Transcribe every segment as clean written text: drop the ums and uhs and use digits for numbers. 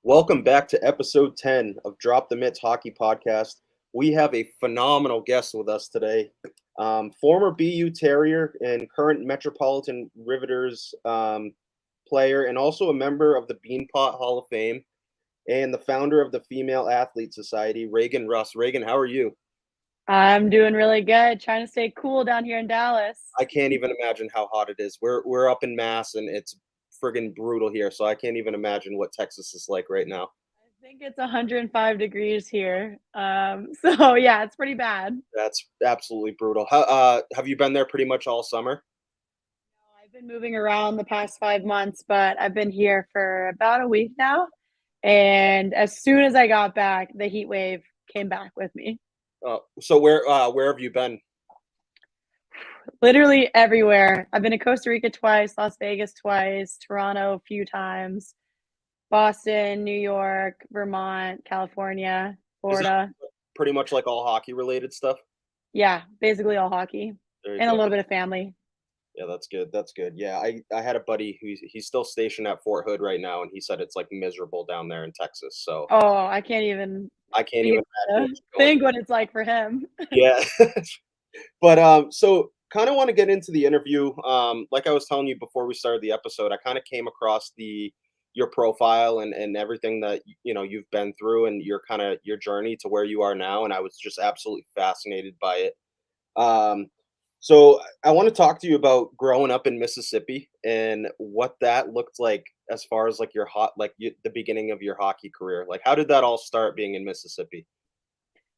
Welcome back to episode 10 of Drop the Mitts Hockey Podcast. We have a phenomenal guest with us today. Former BU Terrier and current Metropolitan Riveters player, and also a member of the Beanpot Hall of Fame, and the founder of the Female Athlete Society, Reagan Russ. Reagan, how are you? I'm doing really good, trying to stay cool down here in Dallas. I can't even imagine how hot it is. We're up in Mass, and it's friggin' brutal here, so I can't even imagine what Texas is like right now. I think it's 105 degrees here. So yeah, it's pretty bad. That's absolutely brutal. How have you been there pretty much all summer? I've been moving around the past 5 months, but I've been here for about a week now. And as soon as I got back, the heat wave came back with me. So where have you been? Literally everywhere. I've been to Costa Rica twice, Las Vegas twice, Toronto a few times, Boston, New York, Vermont, California, Is that Florida. pretty much like all hockey related stuff? Yeah, basically all hockey There you and a go. little bit of family. Yeah, that's good. That's good. Yeah, I had a buddy he's still stationed at Fort Hood right now, and he said it's like miserable down there in Texas. So Oh, I can't even I can't begin even imagine what to you're going think through. what it's like for him. Yeah. But so kind of want to get into the interview. Like I was telling you before we started the episode, I kind of came across the your profile and everything that you know you've been through and your kind of your journey to where you are now, and I was just absolutely fascinated by it. Um, so I want to talk to you about growing up in Mississippi and what that looked like as far as like your the beginning of your hockey career. Like, how did that all start being in Mississippi?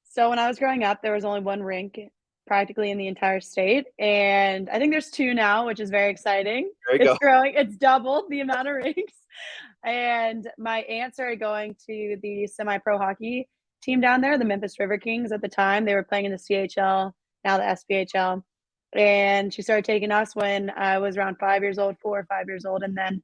So when I was growing up, there was only one rink practically in the entire state, and I think there's 2 now, which is very exciting. There you It's go. growing, it's doubled the amount of rinks. And my aunt started going to the semi-pro hockey team down there, the Memphis River Kings at the time. They were playing in the CHL, now the SPHL. And she started taking us when I was around 5 years old, 4 or 5 years old, and then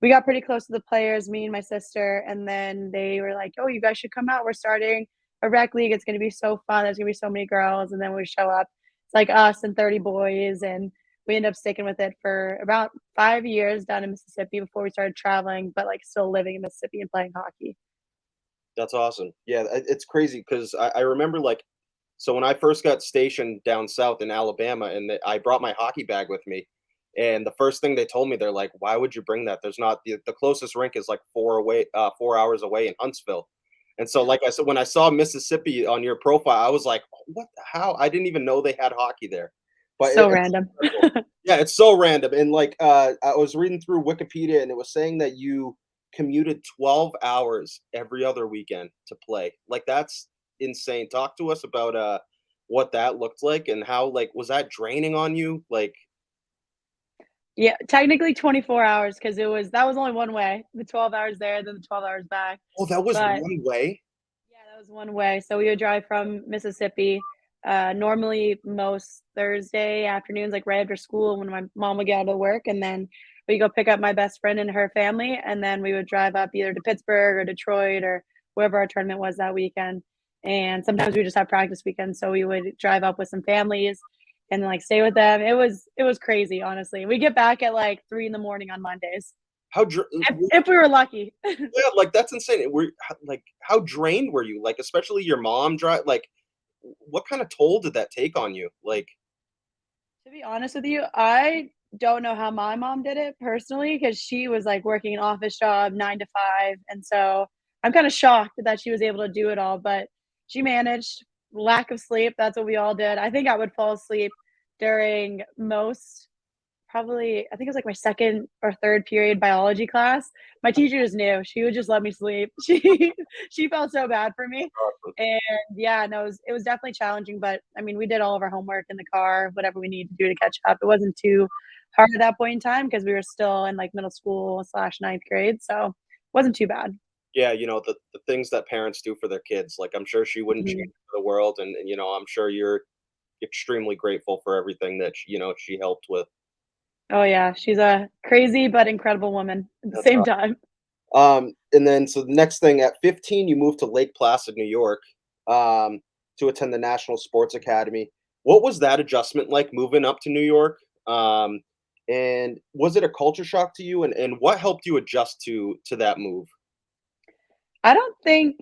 we got pretty close to the players, me and my sister, and then they were like, "Oh, you guys should come out. We're starting a rec league. It's gonna be so fun. There's gonna be so many girls." And then we show up. It's like us and 30 boys, and we end up sticking with it for about 5 years down in Mississippi before we started traveling, but like still living in Mississippi and playing hockey. That's awesome. Yeah, it's crazy because I remember like so when I first got stationed down south in Alabama, and I brought my hockey bag with me, and the first thing they told me, they're like, "Why would you bring that? There's not the closest rink is like 4 hours away in Huntsville." And so, like I said, when I saw Mississippi on your profile, I was like, "What? How? I didn't even know they had hockey there." But So it's random. incredible. Yeah, it's so random. And like, I was reading through Wikipedia, and it was saying that you commuted 12 hours every other weekend to play. Like, that's insane. Talk to us about what that looked like and how like was that draining on you? Like, Yeah, technically 24 hours because it was that was only one way, the 12 hours there, then the 12 hours back. oh, that was But one way. yeah, that was one way. So we would drive from Mississippi, normally most Thursday afternoons, like right after school when my mom would get out of work, and then we go pick up my best friend and her family, and then we would drive up either to Pittsburgh or Detroit or wherever our tournament was that weekend. And sometimes we just have practice weekends, so we would drive up with some families and then like stay with them. It was crazy, honestly. We get back at like 3 in the morning on Mondays How if we were lucky. yeah, like that's insane. Like how drained were you? Like especially your mom drive. Like what kind of toll did that take on you? Like To be honest with you, I don't know how my mom did it personally because she was like working an office job 9 to 5. And so I'm kind of shocked that she was able to do it all, but she managed. Lack of sleep, that's what we all did. I think I would fall asleep during most probably, I think it was like my second or third period biology class. My teacher just knew. She would just let me sleep. She felt so bad for me. And yeah, no, it was definitely challenging, but I mean, we did all of our homework in the car, whatever we needed to do to catch up. It wasn't too hard at that point in time because we were still in like middle school slash ninth grade, so it wasn't too bad. yeah, you know the things that parents do for their kids. Like I'm sure she wouldn't change Mhm. it for the world, and you know I'm sure you're extremely grateful for everything that you know she helped with. Oh yeah, she's a crazy but incredible woman at the That's same time. And then so the next thing at 15, you moved to Lake Placid, New York, um, to attend the National Sports Academy. What was that adjustment like moving up to New York? Um, and was it a culture shock to you? And what helped you adjust to that move? I don't think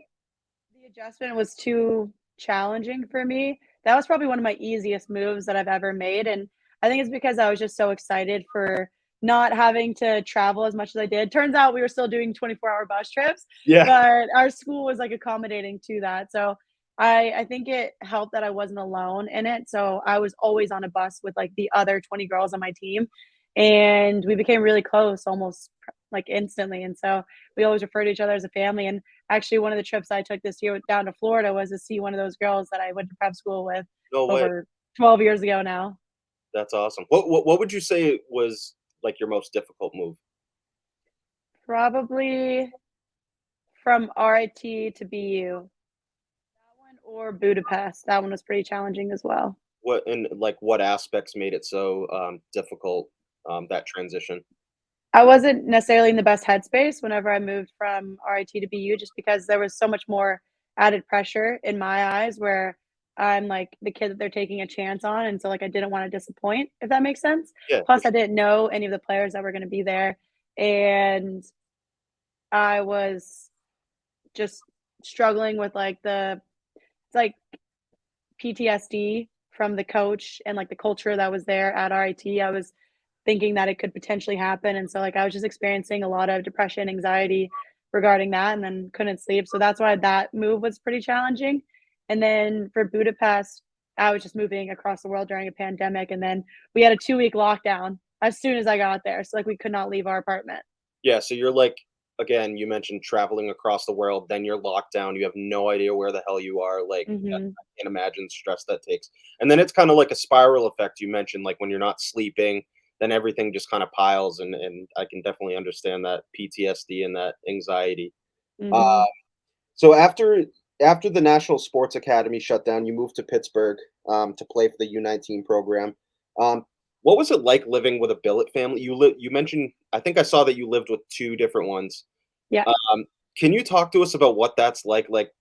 the adjustment was too challenging for me. That was probably one of my easiest moves that I've ever made, and I think it's because I was just so excited for not having to travel as much as I did. Turns out we were still doing 24-hour bus trips, Yeah. but our school was, like, accommodating to that, so I think it helped that I wasn't alone in it, so I was always on a bus with, like, the other 20 girls on my team, and we became really close almost, like, instantly, and so we always refer to each other as a family, and actually, one of the trips I took this year down to Florida was to see one of those girls that I went to prep school with No way. over 12 years ago now. That's awesome. What would you say was, like, your most difficult move? Probably from RIT to BU. That one or Budapest. That one was pretty challenging as well. What and, like, what aspects made it so, difficult, that transition? I wasn't necessarily in the best headspace whenever I moved from RIT to BU just because there was so much more added pressure in my eyes where I'm like the kid that they're taking a chance on. And so like I didn't want to disappoint, if that makes sense. Yeah, for Plus I sure. didn't know any of the players that were going to be there. And I was just struggling with like the it's like PTSD from the coach and like the culture that was there at RIT. I was thinking that it could potentially happen. And so like I was just experiencing a lot of depression, anxiety regarding that and then couldn't sleep. So that's why that move was pretty challenging. And then for Budapest, I was just moving across the world during a pandemic and then we had a 2-week lockdown as soon as I got there. So like we could not leave our apartment. Yeah, so you're, like, again, you mentioned traveling across the world, then you're locked down, you have no idea where the hell you are, like, Mhm. I can't imagine stress that takes. And then it's kinda like a spiral effect you mentioned, like, when you're not sleeping, then everything just kinda piles, and I can definitely understand that PTSD and that anxiety. Uh, Mhm. so after the National Sports Academy shut down, you moved to Pittsburgh, to play for the U19 program. Um, what was it like living with a billet family? You mentioned I think I saw that you lived with 2 different ones. Yeah. Um, can you talk to us about what that's like? Like,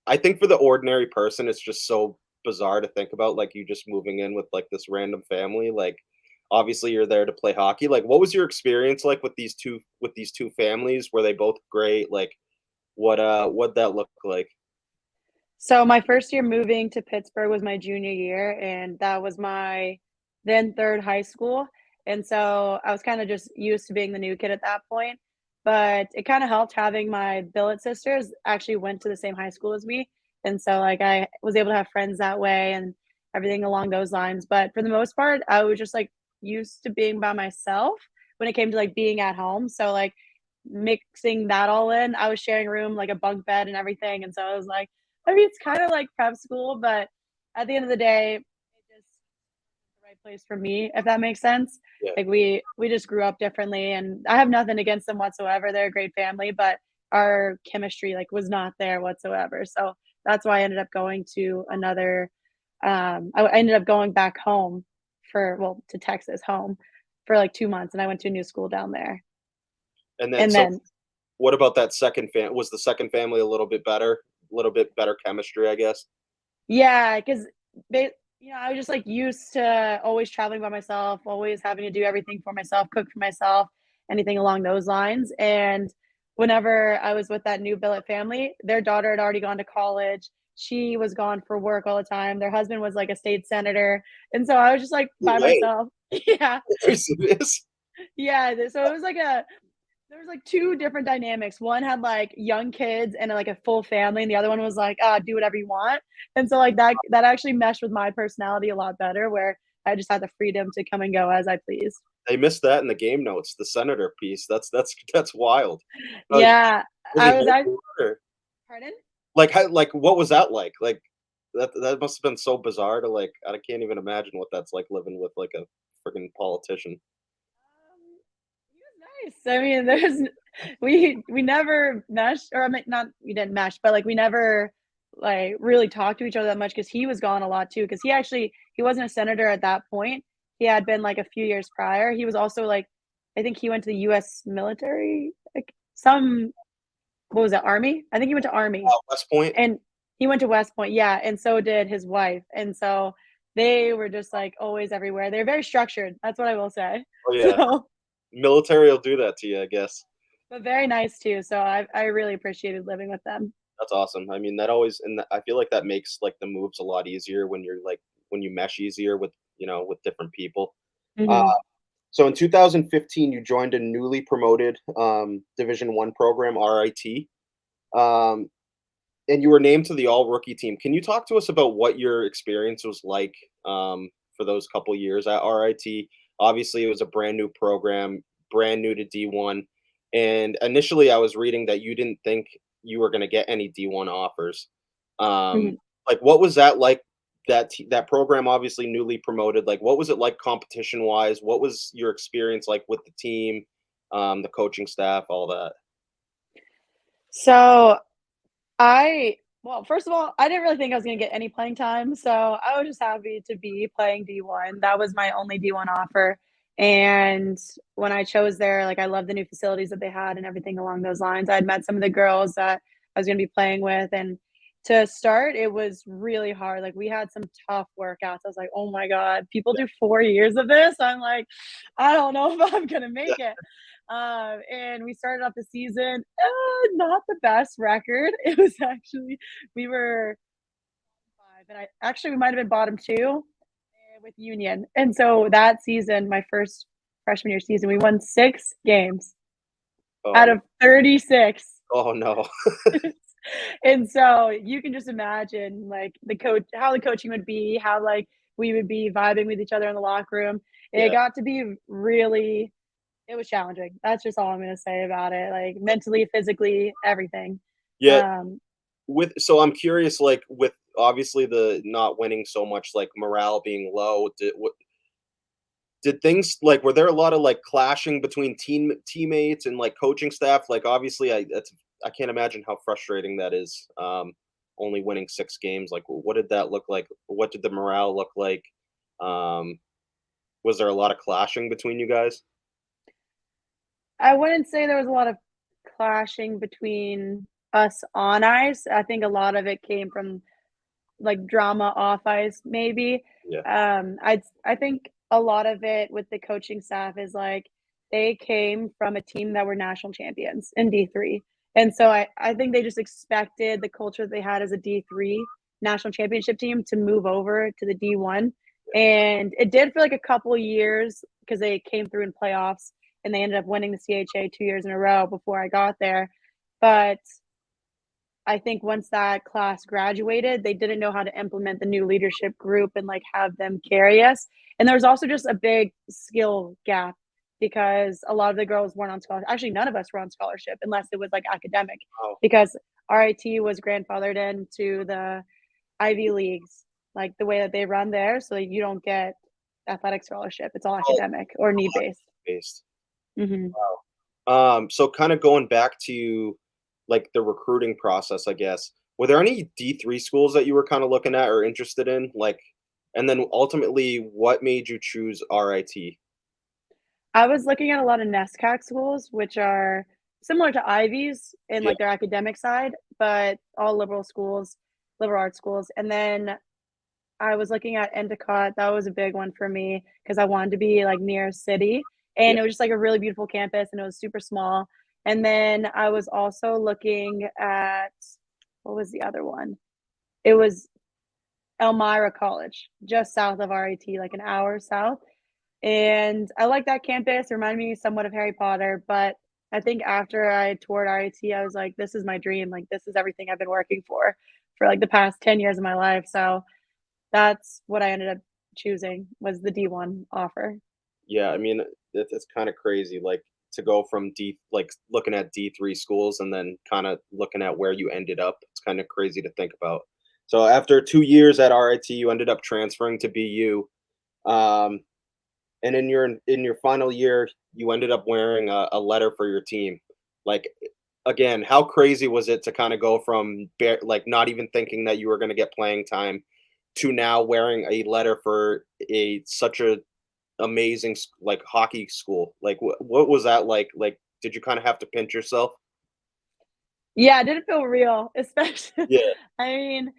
I think for the ordinary person, it's just so bizarre to think about, like, you just moving in with, like, this random family, like, obviously, you're there to play hockey. Like, what was your experience like with these 2 families? Were they both great? Like, what'd that look like? So my first year moving to Pittsburgh was my junior year, and that was my then 3rd high school, and so I was kinda just used to being the new kid at that point, but it kinda helped having my billet sisters actually went to the same high school as me, and so, like, I was able to have friends that way and everything along those lines, but for the most part, I was just, like, used to being by myself when it came to, like, being at home, so, like, mixing that all in, I was sharing a room, like, a bunk bed and everything, and so I was like, I mean, it's kinda like prep school, but at the end of the day, it just the right place for me, if that makes sense. Yeah. Like, we just grew up differently, and I have nothing against them whatsoever, they're a great family, but our chemistry, like, was not there whatsoever, so that's why I ended up going to another, I ended up going back home for well, to Texas, home, for, like, 2 months, and I went to a new school down there. And then And so then what about that second was the second family a little bit better? A little bit better chemistry, I guess? yeah, because they I was just, like, used to always traveling by myself, always having to do everything for myself, cook for myself, anything along those lines, and whenever I was with that new billet family, their daughter had already gone to college, she was gone for work all the time, their husband was, like, a state senator, and so I was just, like, No by way. myself. Yeah, Are you serious? yeah, so it was like a there was, like, 2 different dynamics. One had, like, young kids and, like, a full family, and the other one was like, "Ah, do whatever you want." And so, like, that actually meshed with my personality a lot better, where I just had the freedom to come and go as I pleased. They missed that in the game notes, the senator piece. That's wild. Uh, Yeah, was he I was nice I to her or pardon? like, how like, what was that like? Like, that must have been so bizarre to, like I can't even imagine what that's like living with, like, a freaking politician. He was nice. I mean, we never meshed, or I mean, not we didn't mesh, but like we never like really talked to each other that much because he was gone a lot too. Because he wasn't a senator at that point. He had been like a few years prior. He was also like, I think he went to the U.S. military, like some what was it, Army? I think he went to Army, West Point? and he went to West Point, yeah, and so did his wife, and so they were just like always everywhere. They're very structured. That's what I will say. Oh, yeah. So Military will do that to you, I guess. but very nice too. So I really appreciated living with them. That's awesome. I mean, that always and I feel like that makes, like, the moves a lot easier when you're, like when you mesh easier with, with different people. Uh, Mhm. so in 2015, you joined a newly promoted, Division One program, RIT, um, and you were named to the all-rookie team. Can you talk to us about what your experience was like, for those couple years at RIT? Obviously, it was a brand new program, brand new to D1, and initially, I was reading that you didn't think you were gonna get any D1 offers. Um, Mhm. like, what was that like? That program obviously newly promoted. Like, what was it like competition-wise? What was your experience like with the team, the coaching staff, all that? So well, first of all, I didn't really think I was gonna get any playing time, so I was just happy to be playing D1. That was my only D1 offer, and when I chose there, like, I loved the new facilities that they had and everything along those lines. I had met some of the girls that I was gonna be playing with, and to start, it was really hard. Like, we had some tough workouts. I was like, "Oh my god, people do 4 years of this?" I'm like, "I don't know if I'm gonna Yeah, make it." And we started off the season, not the best record. It was actually we were 5, and we might have been bottom 2 with Union. And so that season, my first freshman year season, we won 6 games oh, out no. of 36. Oh, no. And so you can just imagine like how the coaching would be, how like we would be vibing with each other in the locker room. It Yeah. got to be really it was challenging. That's just all I'm gonna say about it, like, mentally, physically, everything. Yeah, Um, I'm curious, like, with obviously the not winning so much, like, morale being low, did things like, were there a lot of, like, clashing between teammates and, like, coaching staff? Like, obviously, I can't imagine how frustrating that is, only winning 6 games. Like, what did that look like? What did the morale look like? Um, was there a lot of clashing between you guys? I wouldn't say there was a lot of clashing between us on ice. I think a lot of it came from, like, drama off ice, maybe. Yeah, I think a lot of it with the coaching staff is, like, they came from a team that were national champions in D3, and so I think they just expected the culture they had as a D3 national championship team to move over to the D1, and it did for, like, a couple years because they came through in playoffs, and they ended up winning the CHA 2 years in a row before I got there, but I think once that class graduated, they didn't know how to implement the new leadership group and, like, have them carry us, and there was also just a big skill gap because a lot of the girls weren't on scholarship. Actually, none of us were on scholarship unless it was, like, academic wow, because RIT was grandfathered into the Ivy Leagues, like, the way that they run there, so you don't get athletic scholarship, it's all it's all academic or need-based. based. Mhm. So kind of going back to, like, the recruiting process, I guess. Were there any D3 schools that you were kind of looking at or interested in? Like, and then ultimately, what made you choose RIT? I was looking at a lot of NESCAC schools, which are similar to Ivies in Yeah, like their academic side, but all liberal schools, liberal arts schools. And then I was looking at Endicott. That was a big one for me because I wanted to be like near a city. yeah, And it was just like a really beautiful campus and it was super small. And then I was also looking at what was the other one? It was Elmira College, just south of RIT, like an hour south. And I like that campus. It reminded me somewhat of Harry Potter, but I think after I toured RIT, I was like, this is my dream. Like, this is everything I've been working for like the past 10 years of my life. So that's what I ended up choosing was the D1 offer. yeah. I mean, it's kind of crazy, like, to go from like looking at D3 schools and then kind of looking at where you ended up. It's kind of crazy to think about. So after 2 years at RIT, you ended up transferring to BU. Um, and in your final year, you ended up wearing a letter for your team. Like, again, how crazy was it to kind of go from like not even thinking that you were going to get playing time to now wearing a letter for a such a amazing like hockey school? Like, what was that like? Like, did you kind of have to pinch yourself? Yeah, it didn't feel real, especially. Yeah, I mean,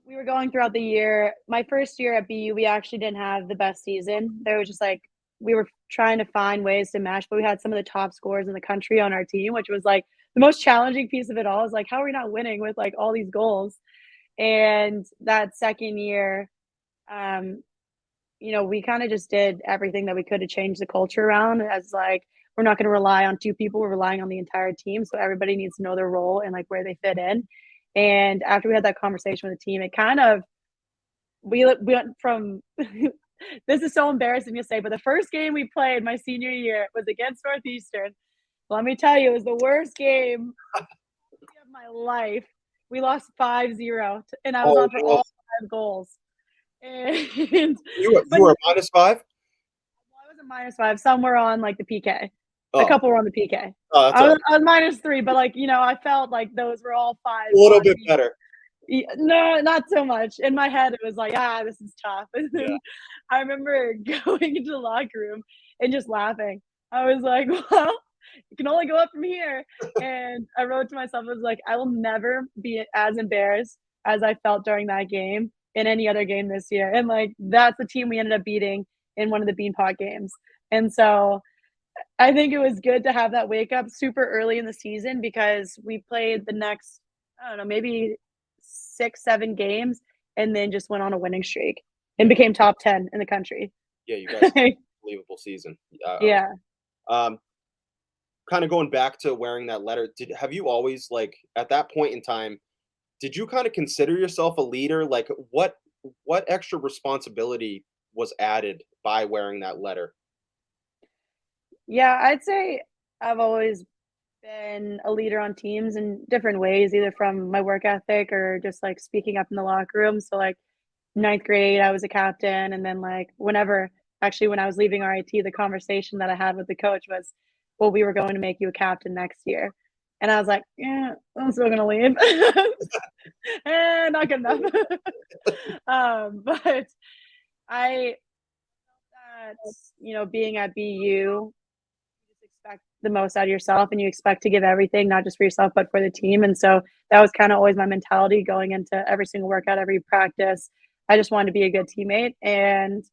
we were going throughout the year. My first year at BU, we actually didn't have the best season. There was just like we were trying to find ways to match, but we had some of the top scorers in the country on our team, which was like the most challenging piece of it all is like, how are we not winning with like all these goals? And that second year, um, we kind of just did everything that we could to change the culture around as like, we're not going to rely on two people, we're relying on the entire team. So everybody needs to know their role and like where they fit in. And after we had that conversation with the team, it kind of, we went from, this is so embarrassing to say, but the first game we played my senior year was against Northeastern. Let me tell you, it was the worst game of my life. We lost 5-0, and I was Oh on for no, all 5 goals. And you but were -5. I was a -5. Some were on like the PK. A Oh, couple were on the PK. oh, that's all right. I was -3, but like I felt like those were all A fives little on bit me. better. No, not so much. In my head, it was like, this is tough. And Yeah. then I remember going into the locker room and just laughing. I was like, well, you can only go up from here. And I wrote to myself, I was like, I will never be as embarrassed as I felt during that game in any other game this year. And like, that's the team we ended up beating in one of the Beanpot games. And so I think it was good to have that wake up super early in the season because we played the next, I don't know, maybe 6, 7 games and then just went on a winning streak and Yeah. became top 10 in the country. Yeah, you guys had an unbelievable season. Yeah. Um, Kinda going back to wearing that letter, have you always, like, at that point in time, did you kinda consider yourself a leader? Like, what extra responsibility was added by wearing that letter? Yeah, I'd say I've always been a leader on teams in different ways, either from my work ethic or just like speaking up in the locker room. So like ninth grade, I was a captain, and then like when I was leaving RIT, the conversation that I had with the coach was, "Well, we were going to make you a captain next year," and I was like, "Yeah, I'm still gonna leave." Not good enough. But I that being at BU, just expect the most out of yourself and you expect to give everything, not just for yourself, but for the team. And so that was kind of always my mentality going into every single workout, every practice. I just wanted to be a good teammate. And,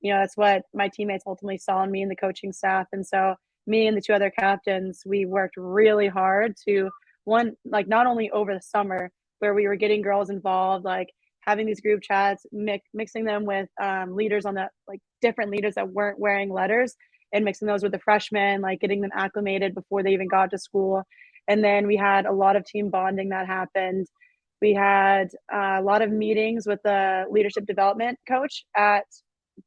that's what my teammates ultimately saw in me and the coaching staff. And so me and the two other captains, we worked really hard to one, like not only over the summer where we were getting girls involved, like having these group chats, mixing them with leaders on the like different leaders that weren't wearing letters and mixing those with the freshmen, like getting them acclimated before they even got to school. And then we had a lot of team bonding that happened. We had a lot of meetings with the leadership development coach at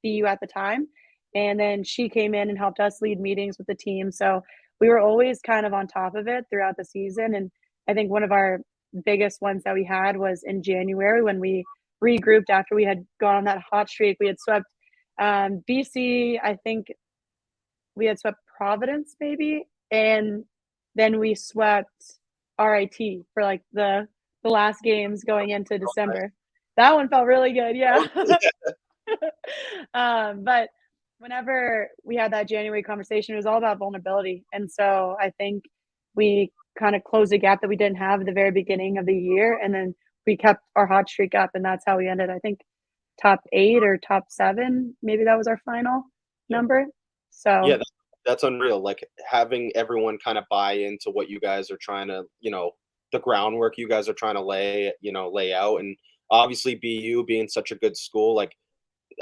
BU at the time. And then she came in and helped us lead meetings with the team. So we were always kind of on top of it throughout the season. And I think one of our biggest ones that we had was in January when we regrouped after we had gone on that hot streak. We had swept BC, I think we had swept Providence maybe, and then we swept RIT for like the last games going into December. That one felt really good, yeah. But whenever we had that January conversation, it was all about vulnerability, and so I think we kind of closed a gap that we didn't have at the very beginning of the year, and then we kept our hot streak up, and that's how we ended. I think top 8 or top 7, maybe that was our final Yeah. number. Yeah, So that's unreal, like, having everyone kinda buy into what you guys are trying to the groundwork you guys are trying to lay out, and obviously BU being such a good school, like,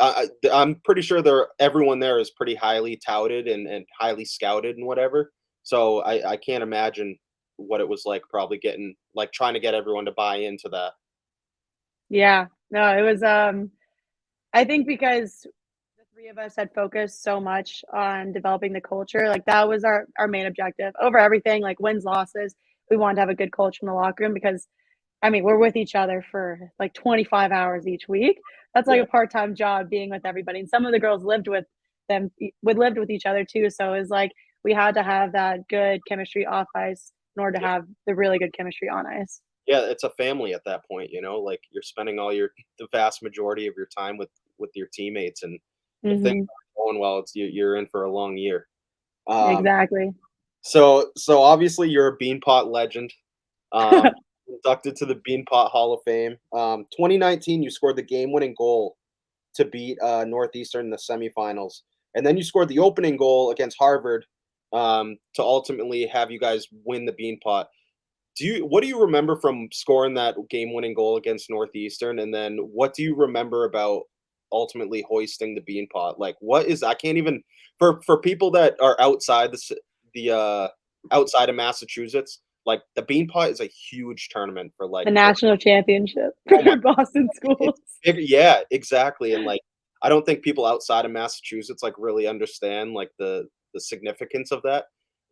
I'm pretty sure everyone there is pretty highly touted and highly scouted and whatever, so I can't imagine what it was like probably getting like, trying to get everyone to buy into that. yeah, no, it was, I think because the 3 of us had focused so much on developing the culture, like, that was our main objective over everything, like, wins, losses, we wanted to have a good culture in the locker room because, I mean, we're with each other for, like, 25 hours each week. That's like Yeah, a part-time job being with everybody, and some of the girls lived with them would lived with each other too, so it was like we had to have that good chemistry off ice in order to yeah. have the really good chemistry on ice. Yeah, it's a family at that point, like, you're spending all the vast majority of your time with your teammates, and if things Mhm. aren't going well, you're in for a long year. Um, Exactly. so obviously you're a Beanpot legend, um, inducted to the Beanpot Hall of Fame. 2019, you scored the game-winning goal to beat, Northeastern in the semifinals. and then you scored the opening goal against Harvard to ultimately have you guys win the Beanpot. What do you remember from scoring that game-winning goal against Northeastern, and then what do you remember about ultimately hoisting the Beanpot? Like, what is I can't even for people that are outside the outside of Massachusetts, like the Beanpot is a huge tournament for The like for national championship oh my for Boston schools. it's big, yeah, exactly, and like I don't think people outside of Massachusetts like really understand like the significance of that.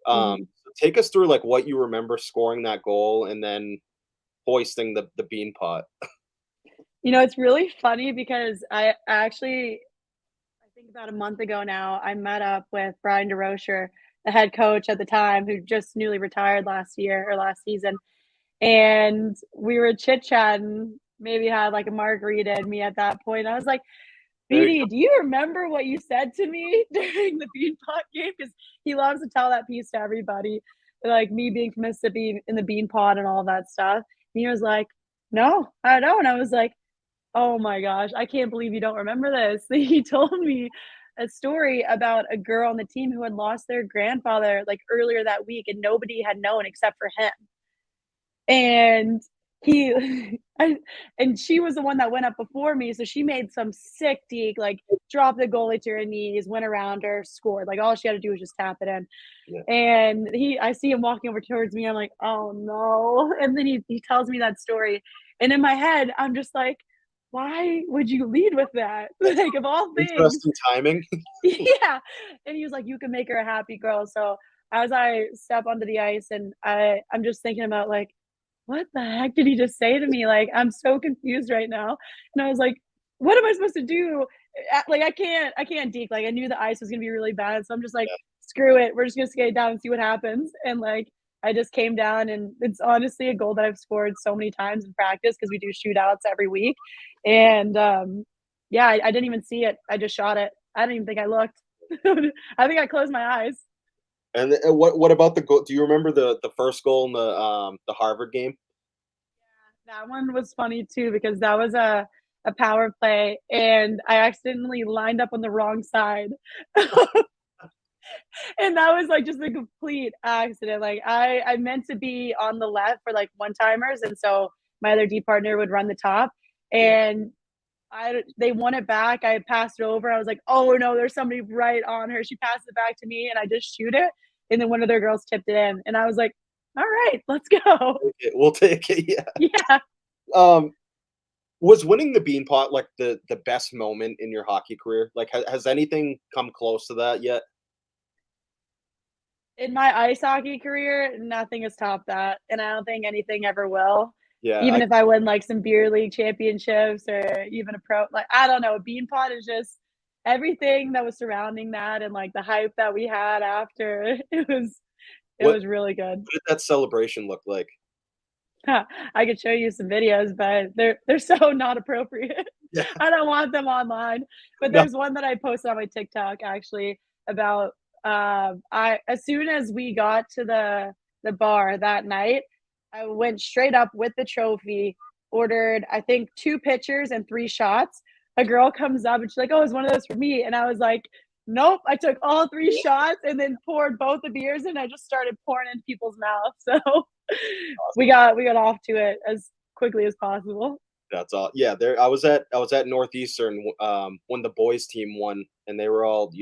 Mhm. So take us through like what you remember scoring that goal and then hoisting the bean pot. It's really funny because I think about a month ago now, I met up with Brian DeRocher, the head coach at the time, who just newly retired last year or last season, and we were chit-chatting, maybe had, like, a margarita in me at that point. I was like, There you "BD, do you remember what you said to me during the Beanpot game?" Because he loves to tell that piece to everybody, like, me being from Mississippi in the Beanpot and all that stuff. And he was like, "No, I don't." And I was like, "Oh my gosh, I can't believe you don't remember this." He told me a story about a girl on the team who had lost their grandfather, like, earlier that week, and nobody had known except for him. And he I and she was the one that went up before me, so she made some sick deke, like, dropped the goalie to her knees, went around her, scored, like, all she had to do was just tap it in. yeah. And I see him walking over towards me, I'm like, "Oh, no." And then he tells me that story, and in my head, I'm just like, "Why would you lead with that?" That's Like, of all things. interesting timing. Yeah, and he was like, "You can make her a happy girl." So, as I step onto the ice and I'm just thinking about, like, "What the heck did he just say to me?" Like, I'm so confused right now, and I was like, "What am I supposed to do?" Like, I can't deke, like, I knew the ice was gonna be really bad, so I'm just like, Yeah. "Screw it, we're just gonna skate down and see what happens," and, like, I just came down, and it's honestly a goal that I've scored so many times in practice because we do shootouts every week, and, yeah, I didn't even see it, I just shot it. I didn't even think I looked. I think I closed my eyes. And what about the goal? Do you remember the first goal in the Harvard game? That one was funny too because that was a power play, and I accidentally lined up on the wrong side. And that was, like, just a complete accident, like, I meant to be on the left for, like, one-timers, and so my other D partner would run the top, Yeah. and they won it back, I passed it over, I was like, "Oh, no, there's somebody right on her." She passed it back to me, and I just shoot it, and then one of their girls tipped it in, and I was like, "Alright, let's go." We'll take it. Yeah. Yeah. Um, was winning the Beanpot like the best moment in your hockey career? Like, has anything come close to that yet? In my ice hockey career, nothing has topped that, and I don't think anything ever will. Yeah, Even if I win, like, some beer league championships or even a pro, like, I don't know, Beanpot is just everything that was surrounding that and, like, the hype that we had after, it what was really good. what did that celebration look like? I could show you some videos, but they're so not appropriate. Yeah. I don't want them online. But No. there's one that I posted on my TikTok actually about I as soon as we got to the bar that night, I went straight up with the trophy, ordered I think 2 pitchers and 3 shots. A girl comes up and she's like, "Oh, is one of those for me?" And I was like, "Nope." I took all 3 shots and then poured both the beers and I just started pouring in people's mouths. So we got off to it as quickly as possible. That's all. Yeah, there. I was at Northeastern when the boys team won, and they were all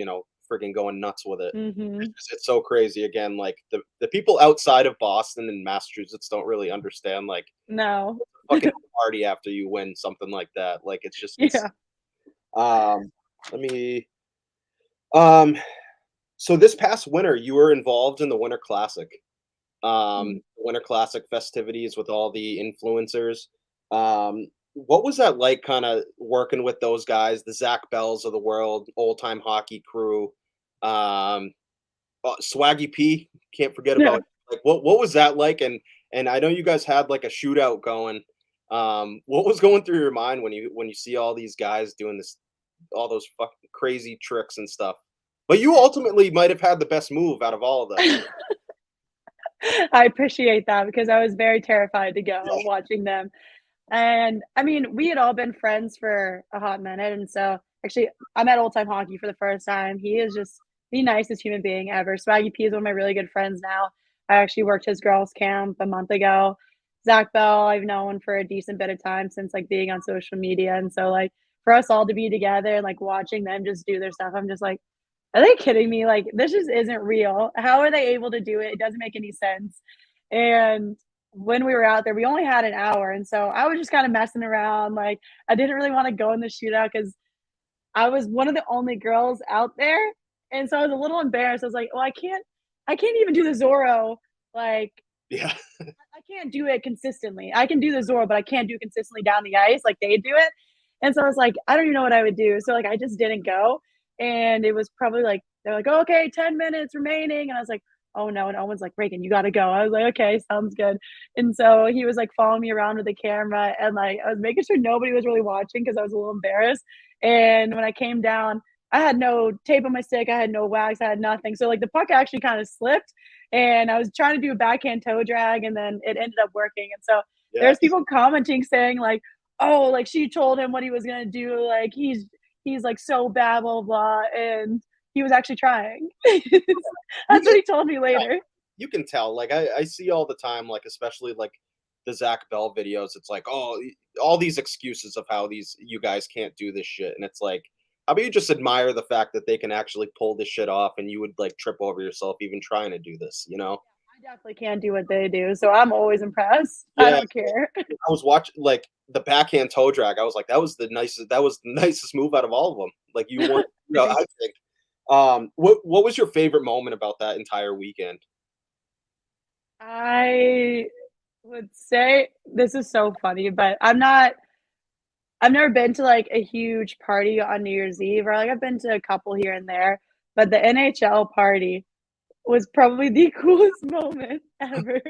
freaking going nuts with it. Mhm. It's so crazy. Again, like the people outside of Boston and Massachusetts don't really understand like No. fucking party after you win something like that. Like it's just Yeah. um. Let me. Um. So this past winter, you were involved in the Winter Classic. Mm. Winter Classic festivities with all the influencers. What was that like kinda working with those guys, the Zach Bells of the world, old time hockey crew, um, Swaggy P, can't forget Yeah. about like, what was that like? And I know you guys had, like, a shootout going. What was going through your mind when you see all these guys doing this all those fucking crazy tricks and stuff? But you ultimately might have had the best move out of all of them. I appreciate that because I was very terrified to go Yeah, watching them. And I mean, we had all been friends for a hot minute, and so actually, I met old time hockey for the first time. He is just the nicest human being ever. Swaggy P is one of my really good friends now. I actually worked his girls' camp a month ago. Zach Bell, I've known for a decent bit of time since like being on social media. And so like for us all to be together and like watching them just do their stuff, I'm just like, are they kidding me? Like this just isn't real. How are they able to do it? It doesn't make any sense. And when we were out there, we only had an hour. And so I was just kind of messing around. Like I didn't really want to go in the shootout because I was one of the only girls out there. And so I was a little embarrassed. I was like, well, I can't even do the Zorro. Like Yeah. I can't do it consistently. I can do the Zorro, but I can't do it consistently down the ice like they do it. And so I was like, I don't even know what I would do. So like I just didn't go. And it was probably like they're like, oh, okay, 10 minutes remaining. And I was like, oh no. And Owen's like, Reagan, you gotta go. I was like, okay, sounds good. And so he was like following me around with the camera and like I was making sure nobody was really watching because I was a little embarrassed. And when I came down, I had no tape on my stick, I had no wax, I had nothing. So like the puck actually kind of slipped and I was trying to do a backhand toe drag, and then it ended up working. And so Yeah. there's people commenting saying like, "Oh, like she told him what he was gonna do. Like he's like so bad, blah blah," and he was actually trying. You That's what can he told me later. you can tell. Like I see all the time, like especially like the Zach Bell videos. It's like, oh, all these excuses of how these you guys can't do this shit, and it's like, how about you just admire the fact that they can actually pull this shit off, and you would like trip over yourself even trying to do this, you know? I definitely can't do what they do, so I'm always impressed. I Yeah, don't care. I was watching like the backhand toe drag. I was like, that was the nicest move out of all of them. Like you want, I think. What was your favorite moment about that entire weekend? I would say this is so funny, but I've never been to like a huge party on New Year's Eve, or like I've been to a couple here and there, but the NHL party was probably the coolest moment ever.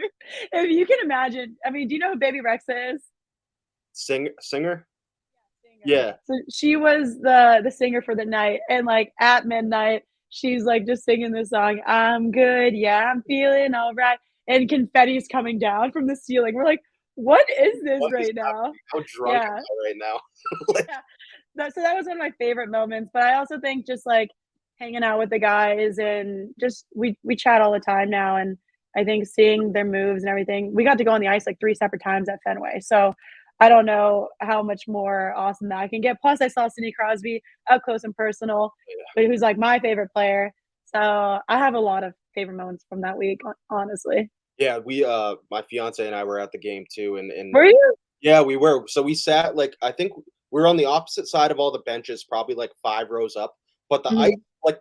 If you can imagine, I mean, do you know who Baby Rexa is? Singer? Singer. Yeah. So she was the singer for the night, and like at midnight, she's like just singing this song. I'm good, yeah, I'm feeling all right, and confetti's coming down from the ceiling. We're like, what is this What is right now? happening? How drunk am Yeah, I right now? Like, yeah. That was one of my favorite moments. But I also think just like hanging out with the guys and just we chat all the time now, and I think seeing their moves and everything. We got to go on the ice like three separate times at Fenway, so I don't know how much more awesome that can get. Plus, I saw Sidney Crosby up close and personal, but who's like my favorite player. So I have a lot of favorite moments from that week, honestly. yeah, we my fiance and I were at the game too, and Were you? yeah, we were. So we sat like I think we were on the opposite side of all the benches, probably like 5 rows up. But the ice, Mhm. like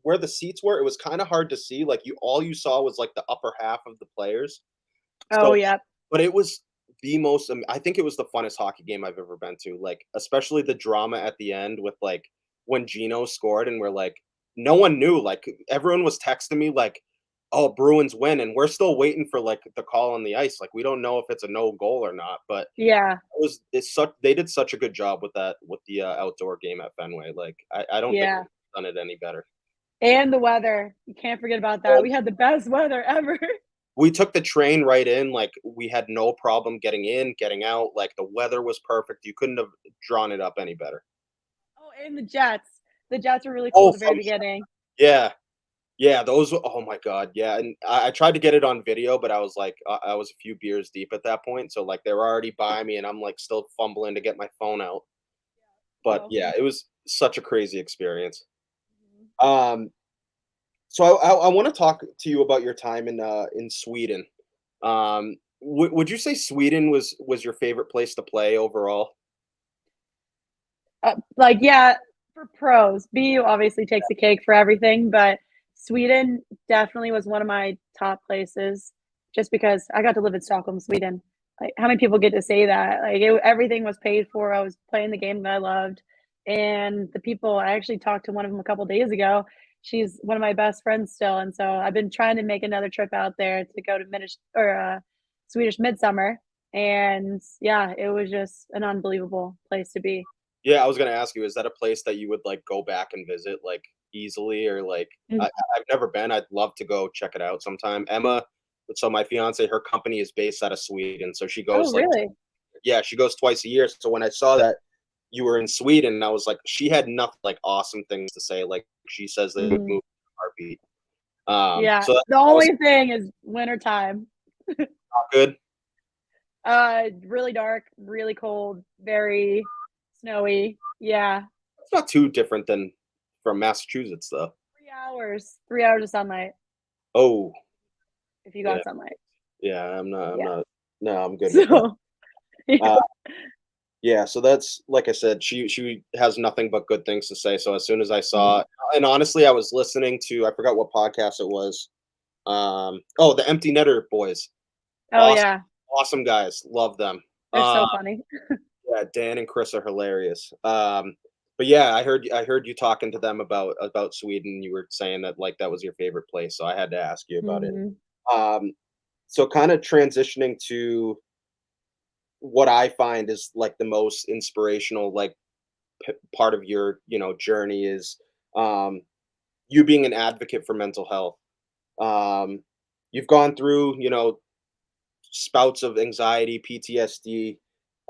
where the seats were, it was kind of hard to see. Like all you saw was like the upper half of the players. Oh So, yeah, but it was the most. I think it was the funnest hockey game I've ever been to. Like especially the drama at the end with like when Gino scored, and we're like, no one knew. Like everyone was texting me like, "Oh, Bruins win," and we're still waiting for like the call on the ice. Like we don't know if it's a no goal or not, but yeah, it's such they did such a good job with that with the outdoor game at Fenway. Like I don't think yeah. they've done it any better. And the weather. You can't forget about that. Well, We had the best weather ever. we took the train right in. Like we had no problem getting in, getting out. Like the weather was perfect. You couldn't have drawn it up any better. Oh, and the Jets. The Jets were really cool Oh, at the very fun beginning. yeah. Yeah, those oh my god, yeah, and I tried to get it on video, but I was like, I was a few beers deep at that point, so, like, they were already by me, and I'm, like, still fumbling to get my phone out, but, So, yeah, it was such a crazy experience. mhm. Um, so I wanna talk to you about your time in Sweden. Would you say Sweden was your favorite place to play overall? Like, yeah, for pros, BU obviously takes the cake for everything, but Sweden definitely was one of my top places just because I got to live in Stockholm, Sweden. Like, how many people get to say that? Like, everything was paid for. I was playing the game that I loved, and the people. I actually talked to one of them a couple days ago. She's one of my best friends still, and so I've been trying to make another trip out there to go to Swedish Midsummer, and yeah, it was just an unbelievable place to be. Yeah, I was gonna ask you, is that a place that you would, like, go back and visit, like, easily or, like I've never been, I'd love to go check it out sometime. Emma so my fiance, her company is based out of Sweden, so she Oh, goes, like really? yeah, she goes twice a year, so when I saw that, you were in Sweden, and I was like, she had nothing like awesome things to say. Like she says they would Mhm. move in a heartbeat. Yeah, So that, the that was only thing is wintertime. not good. Really dark, really cold, very snowy. Yeah, It's not too different than from Massachusetts, though. 3 hours, 3 hours of sunlight Oh, if you yeah, got sunlight. yeah. I'm not. I'm Yeah. not. No, I'm good with that. So, yeah. Uh, yeah. So that's like I said. She has nothing but good things to say. So as soon as I saw, Mhm. it, and honestly, I was listening to. I forgot what podcast it was. Oh, the Empty Netter Boys. Oh, Awesome, yeah. awesome guys. Love them. They're so funny. Yeah, Dan and Chris are hilarious. But yeah, I heard you talking to them about Sweden. You were saying that like that was your favorite place, so I had to ask you about it. Mhm. Um, so kind of transitioning to what I find is like the most inspirational like part of your journey is um, you being an advocate for mental health. Um, you've gone through spouts of anxiety, PTSD,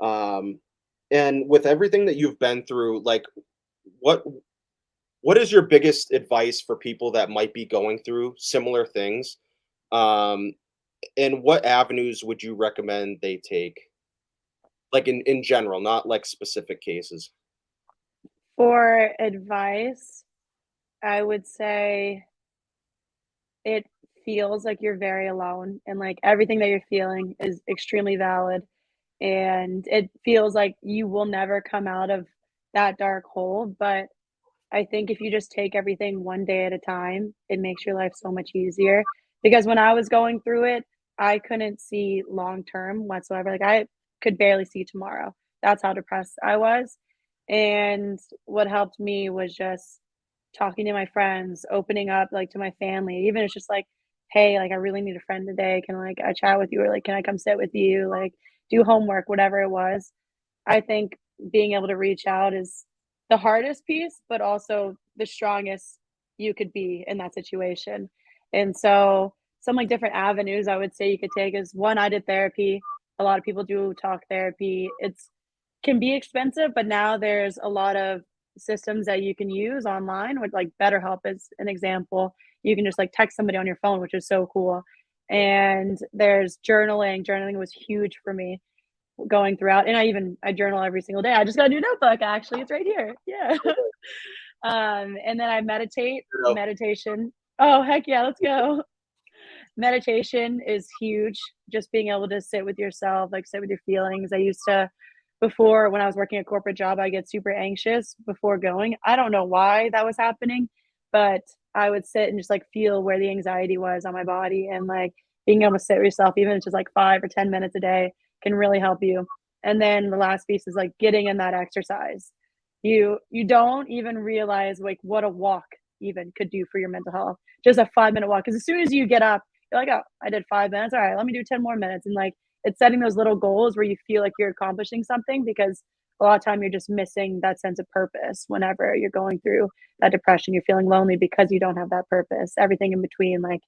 um, and with everything that you've been through, like what what is your biggest advice for people that might be going through similar things? Um, and what avenues would you recommend they take? Like in general, not like specific cases. For advice, I would say it feels like you're very alone and, like, everything that you're feeling is extremely valid, and it feels like you will never come out of that dark hole, but I think if you just take everything one day at a time, it makes your life so much easier. Because when I was going through it, I couldn't see long term whatsoever. Like I could barely see tomorrow. That's how depressed I was. And what helped me was just talking to my friends, opening up like to my family. Even it's just like, hey, like I really need a friend today. Can like I chat with you or like can I come sit with you? Like do homework, whatever it was. I think being able to reach out is the hardest piece, but also the strongest you could be in that situation. And so, some like different avenues I would say you could take is one, I did therapy. A lot of people do talk therapy. It's can be expensive, but now there's a lot of systems that you can use online with like BetterHelp is an example. You can just like text somebody on your phone, which is so cool. And there's journaling. Journaling was huge for me going throughout, and I journal every single day. I just got a new notebook, actually, it's right here. Yeah. And then I meditate. You know, Meditation. Oh, heck yeah, let's go. Meditation is huge. Just being able to sit with yourself, like sit with your feelings. I used to before when I was working a corporate job, I get super anxious before going. I don't know why that was happening, but I would sit and just like feel where the anxiety was on my body and like being able to sit with yourself, even if it's just like 5 or 10 minutes a day, can really help you. And then the last piece is like getting in that exercise. You don't even realize like what a walk even could do for your mental health. Just a 5 minute walk. Because as soon as you get up, you're like, oh, I did 5 minutes. All right, let me do 10 more minutes. And like it's setting those little goals where you feel like you're accomplishing something because a lot of time you're just missing that sense of purpose whenever you're going through that depression. You're feeling lonely because you don't have that purpose. Everything in between, like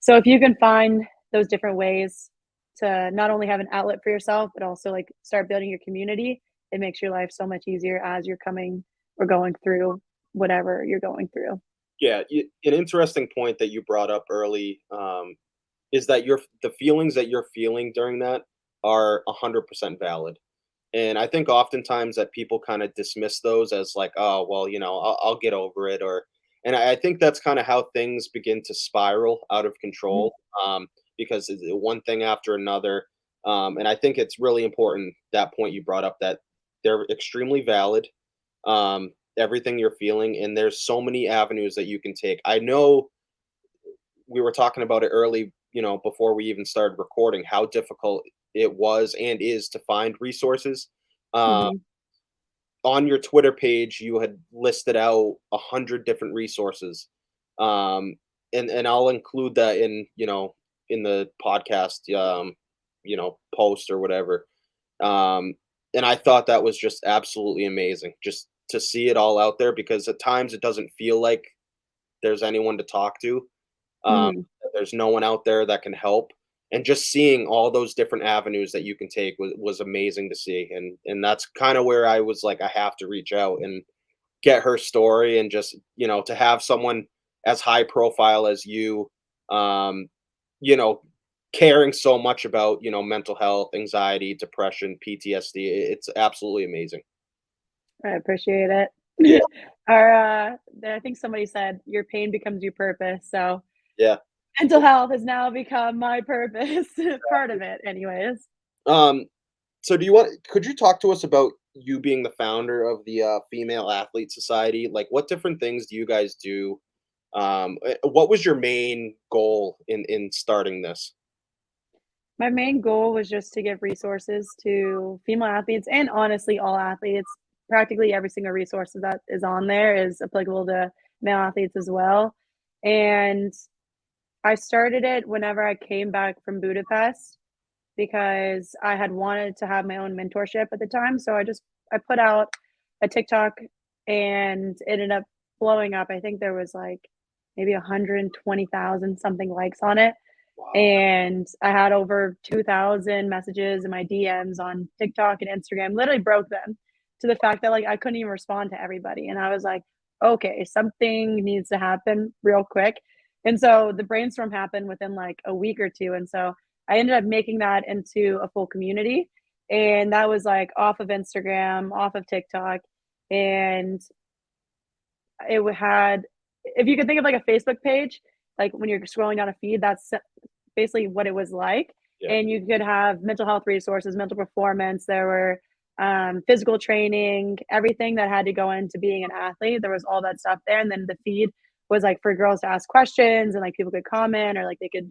so if you can find those different ways to not only have an outlet for yourself, but also like start building your community, it makes your life so much easier as you're coming or going through whatever you're going through. yeah, an interesting point that you brought up early is that the feelings that you're feeling during that are 100% valid. And I think oftentimes that people kind of dismiss those as like, oh, well, I'll get over it. And I think that's kind of how things begin to spiral out of Mhm. control because it's one thing after another. And I think it's really important that point you brought up that they're extremely valid. Everything you're feeling, and there's so many avenues that you can take. I know we were talking about it early, before we even started recording, how difficult it was and is to find resources. Uh, Mhm. on your Twitter page, you had listed out 100 different resources, um, and I'll include that in the podcast, post or whatever. Um, and I thought that was just absolutely amazing, just to see it all out there because at times it doesn't feel like there's anyone to talk to. Um, Mhm. there's no one out there that can help. and just seeing all those different avenues that you can take was amazing to see, and that's kind of where I was like, I have to reach out and get her story, and just, to have someone as high profile as you, um, you know, caring so much about, mental health, anxiety, depression, PTSD. It's absolutely amazing. I appreciate Yeah, it. Our, I think somebody said, "Your pain becomes your purpose," so yeah. mental health has now become my purpose, part of it anyways. Um, so could you talk to us about you being the founder of the Female Athlete Society? Like, what different things do you guys do? What was your main goal in starting this? My main goal was just to give resources to female athletes and honestly all athletes. Practically every single resource that is on there is applicable to male athletes as well. And I started it whenever I came back from Budapest because I had wanted to have my own mentorship at the time. So I put out a TikTok and it ended up blowing up. I think there was like maybe 120,000 something likes on it, Wow. and I had over 2,000 messages in my DMs on TikTok and Instagram, literally broke them to the fact that like I couldn't even respond to everybody. And I was like, okay, something needs to happen real quick. And so the brainstorm happened within like a week or two. And so I ended up making that into a full community. And that was like off of Instagram, off of TikTok. And had, if you could think of like a Facebook page, like when you're scrolling down a feed, that's basically what it was like. Yeah. And you could have mental health resources, mental performance. There were physical training, everything that had to go into being an athlete. There was all that stuff there. And then the feed was like for girls to ask questions and like people could comment or like they could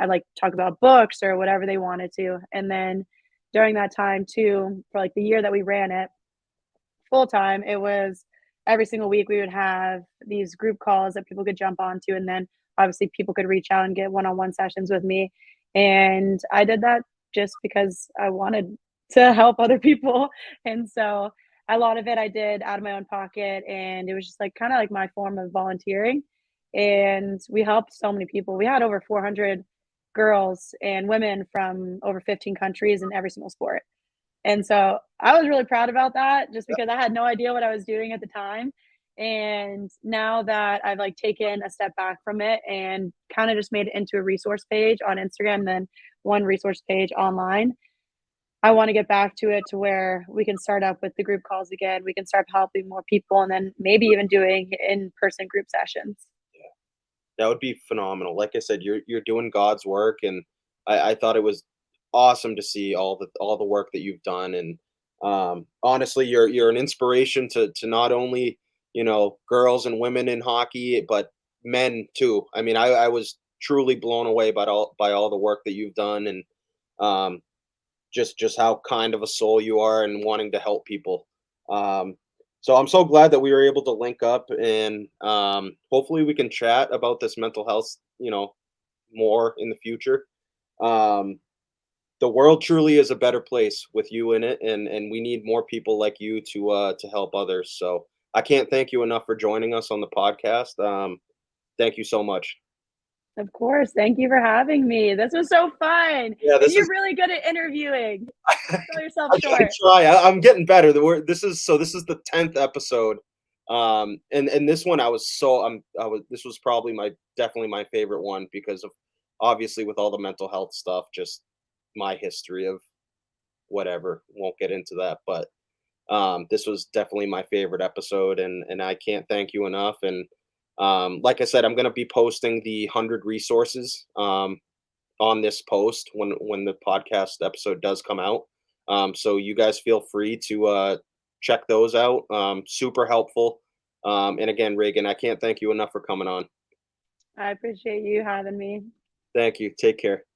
like talk about books or whatever they wanted to. And then during that time too, for like the year that we ran it full time, it was every single week we would have these group calls that people could jump onto, and then obviously people could reach out and get one-on-one sessions with me. And I did that just because I wanted to help other people. And so a lot of it I did out of my own pocket, and it was just like kind of like my form of volunteering. And we helped so many people. We had over 400 girls and women from over 15 countries in every single sport. And so I was really proud about that just because I had no idea what I was doing at the time. And now that I've like taken a step back from it and kind of just made it into a resource page on Instagram, then one resource page online, I want to get back to it to where we can start up with the group calls again. We can start helping more people and then maybe even doing in person group sessions. That would be phenomenal. Like I said, you're doing God's work, and I thought it was awesome to see all the work that you've done. And honestly, you're an inspiration to not only, girls and women in hockey, but men too. I mean, I was truly blown away by all the work that you've done, and um, just how kind of a soul you are and wanting to help people. Um, so I'm so glad that we were able to link up, and hopefully we can chat about this mental health, more in the future. Um, the world truly is a better place with you in it, and we need more people like you to help others. So I can't thank you enough for joining us on the podcast. Thank you so much. Of course. Thank you for having me. This was so fun. Yeah, And this you're is. really good at interviewing. Sell yourself I short. try. I'm getting better. This is the 10th episode. And this one this was probably my definitely my favorite one because of, obviously, with all the mental health stuff, just my history of whatever. Won't get into that, but this was definitely my favorite episode, and I can't thank you enough. And like I said, I'm gonna be posting the 100 resources on this post when the podcast episode does come out. So you guys feel free to check those out. Super helpful. And again, Reagan, I can't thank you enough for coming on. I appreciate you having me. Thank you. Take care.